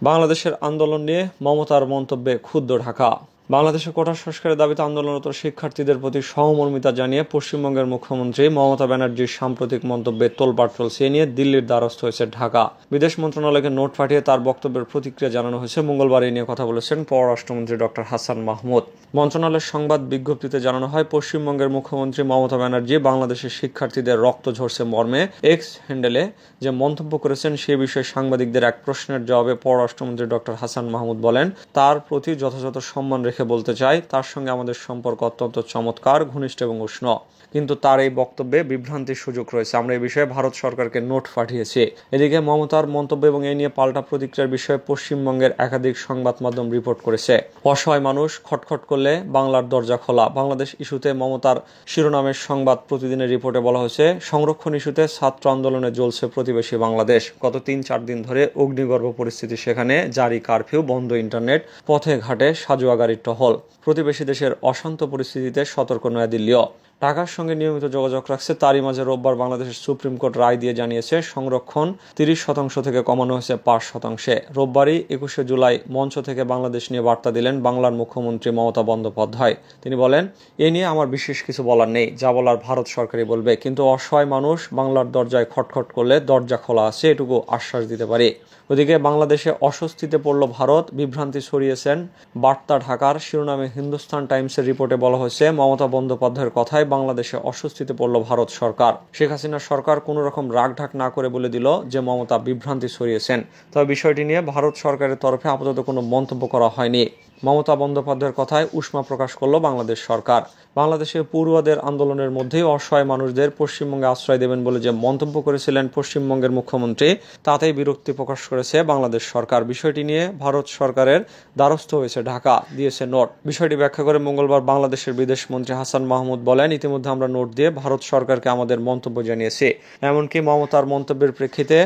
বাংলাদেশের আন্দোলন নিয়ে মমতার মন্তব্যে ক্ষুব্ধ ঢাকা। বাংলাদেশের কোটা সংস্কারের দাবিতে আন্দোলনরত শিক্ষার্থীদের প্রতি সহমর্মিতা জানিয়ে পশ্চিমবঙ্গের মুখ্যমন্ত্রী মমতা ব্যানার্জির সাম্প্রতিক মন্তব্যে তোলপাড় চলছে। এ নিয়ে দিল্লির দ্বারস্থ হয়েছে ঢাকা। বিদেশ মন্ত্রণালয়কে নোট পাঠিয়ে তার বক্তব্যের প্রতিক্রিয়া জানানো হয়েছে। মঙ্গলবার এই নিয়ে কথা বলেছেন পররাষ্ট্রমন্ত্রী ডক্টর হাসান মাহমুদ। মন্ত্রণালয়ের সংবাদ বিজ্ঞপ্তিতে জানানো হয়, পশ্চিমবঙ্গের মুখ্যমন্ত্রী মমতা ব্যানার্জি বাংলাদেশের শিক্ষার্থীদের রক্ত ঝরছে মর্মে এক্স হ্যান্ডেলে যে মন্তব্য করেছেন সে বিষয়ে সাংবাদিকদের এক প্রশ্নের জবাবে পররাষ্ট্রমন্ত্রী ডক্টর হাসান মাহমুদ বলেন, তার প্রতি যথাযথ সম্মান রেখে বলতে চাই, তার সঙ্গে আমাদের সম্পর্ক অত্যন্ত চমৎকার, ঘনিষ্ঠ এবং উষ্ণ। কিন্তু তার এই বক্তব্যে বিভ্রান্তির সুযোগ রয়েছে। আমরা এই বিষয়ে ভারত সরকারকে নোট পাঠিয়েছি। এদিকে মমতার মন্তব্য এবং এই নিয়ে পাল্টা প্রতিক্রিয়ার বিষয়ে পশ্চিমবঙ্গের একাধিক সংবাদ মাধ্যম রিপোর্ট করেছে। অসহায় মানুষ খটখট করলে বাংলার দরজা খোলা। বাংলাদেশ ইস্যুতে মমতার শিরোনামের সংবাদ প্রতিদিনের রিপোর্টে বলা হয়েছে, সংরক্ষণ ইস্যুতে ছাত্র আন্দোলনে জ্বলছে প্রতিবেশী বাংলাদেশ। গত ৩-৪ দিন ধরে অগ্নিগর্ভ পরিস্থিতি, সেখানে জারি কারফিউ, বন্ধ ইন্টারনেট, পথে ঘাটে সাজোয়া গাড়ির টহল। প্রতিবেশী দেশের অশান্ত পরিস্থিতিতে সতর্ক নয়াদিল্লিও। ঢাকার সঙ্গে নিয়মিত যোগাযোগ রাখছে। তারই মাঝে রোববার বাংলাদেশের সুপ্রিম কোর্ট রায় দিয়ে জানিয়েছে, সংরক্ষণ ৩০% থেকে কমানো হয়েছে ৫%। রোববারই ২১শে জুলাই মঞ্চ থেকে বাংলাদেশ নিয়ে বার্তা দিলেন বাংলার মুখ্যমন্ত্রী মমতা বন্দ্যোপাধ্যায়। তিনি বলেন, এ নিয়ে আমার বিশেষ কিছু বলার নেই, যা বলার ভারত সরকারই বলবে। কিন্তু অসহায় মানুষ বাংলার দরজায় খটখট করলে দরজা খোলা আছে, এটুকু আশ্বাস দিতে পারি। ওদিকে বাংলাদেশে অস্বস্তিতে পড়ল ভারত, বিভ্রান্তি ছড়িয়েছেন বার্তা ঢাকার শিরোনামে হিন্দুস্তান টাইমসের রিপোর্টে বলা হয়েছে, মমতা বন্দ্যোপাধ্যায়ের কথায় বাংলাদেশে অস্বস্তিতে পড়ল ভারত সরকার। শেখ হাসিনা সরকার কোনো রকম রাগঢাক না করে বলে দিল যে মমতা বিভ্রান্তি ছড়িয়েছেন। তবে বিষয়টি নিয়ে ভারত সরকারের তরফে আপাতত কোনো মন্তব্য করা হয়নি। মমতা বন্দ্যোপাধ্যায়ের কথায় উষ্মা প্রকাশ করল বাংলাদেশ সরকার। বাংলাদেশের পড়ুয়াদের আন্দোলনের মধ্যেই অসহায় মানুষদের পশ্চিমবঙ্গে আশ্রয় দেবেন বলে যে মন্তব্য করেছিলেন পশ্চিমবঙ্গের মুখ্যমন্ত্রী, তাতেই বিরক্তি প্রকাশ করেছে বাংলাদেশ সরকার। বিষয়টি নিয়ে ভারত সরকারের দ্বারস্থ হয়েছে ঢাকা, দিয়েছে নোট। বিষয়টি ব্যাখ্যা করে মঙ্গলবার বাংলাদেশের বিদেশ মন্ত্রী হাসান মাহমুদ বলেন, ইতিমধ্যে আমরা নোট দিয়ে ভারত সরকারকে আমাদের মন্তব্য জানিয়েছি। এমনকি মমতার মন্তব্যের প্রেক্ষিতে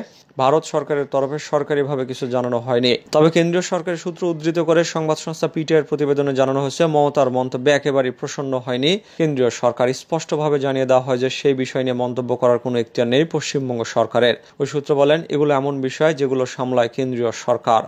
ভারত সরকারের তরফে সরকারিভাবে কিছু জানানো হয়নি। তবে কেন্দ্রীয় সরকারের সূত্র উদ্ধৃত করে সংবাদ সংস্থা পিটিআইয়ের প্রতিবেদনে জানানো হয়েছে, মমতার মন্তব্যে একেবারেই প্রসন্ন হয়নি কেন্দ্রীয় সরকার। স্পষ্টভাবে জানিয়ে দেওয়া হয় যে সেই বিষয় নিয়ে মন্তব্য করার কোনো এখতিয়ার নেই পশ্চিমবঙ্গ সরকারের। ওই সূত্র বলেন, এগুলো এমন বিষয় যেগুলো সামলায় কেন্দ্রীয় সরকার।